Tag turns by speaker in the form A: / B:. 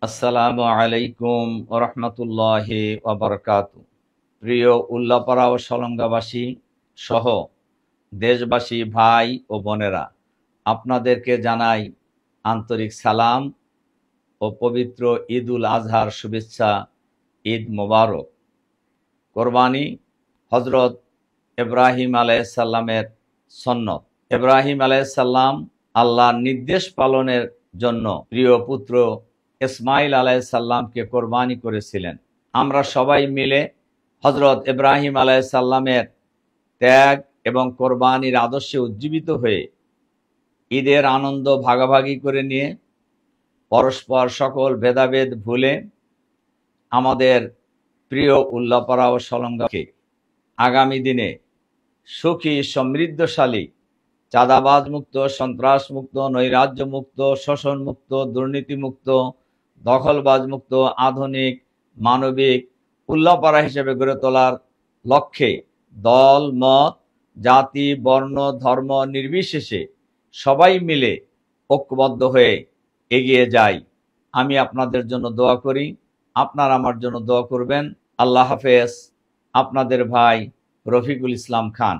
A: আসসালামু আলাইকুম রহমতুল্লাহি ওয়াবারাকাতু। প্রিয় উল্লাপাড়া ও সলঙ্গাবাসী সহ দেশবাসী ভাই ও বোনেরা, আপনাদেরকে জানাই আন্তরিক সালাম ও পবিত্র ঈদ উল আজহার শুভেচ্ছা। ঈদ মোবারক। কোরবানি হজরত ইব্রাহিম আলাইহিসসালামের সন্নত। ইব্রাহিম আলাইহিসসালাম আল্লাহর নির্দেশ পালনের জন্য প্রিয় পুত্র ইসমাইল আলাইহিসসালামকে কোরবানি করেছিলেন। আমরা সবাই মিলে হজরত ইব্রাহিম আলাইহিসসালামের ত্যাগ এবং কোরবানির আদর্শে উজ্জীবিত হয়ে ঈদের আনন্দ ভাগাভাগি করে নিয়ে পরস্পর সকল ভেদাভেদ ভুলে আমাদের প্রিয় উল্লাপাড়া ও সলঙ্গাকে আগামী দিনে সুখী সমৃদ্ধশালী, চাঁদাবাজ মুক্ত, সন্ত্রাস মুক্ত, নৈরাজ্য মুক্ত, শোষণ মুক্ত, দুর্নীতি মুক্ত, দখলবাজ মুক্ত, আধুনিক মানবিক উল্লাপাড়া হিসেবে গড়ে তোলার লক্ষ্যে দল মত জাতি বর্ণ ধর্ম নির্বিশেষে সবাই মিলে ঐক্যবদ্ধ হয়ে এগিয়ে যাই। আমি আপনাদের জন্য দোয়া করি, আপনারা আমার জন্য দোয়া করবেন। আল্লাহ হাফেজ। আপনাদের ভাই রফিকুল ইসলাম খান।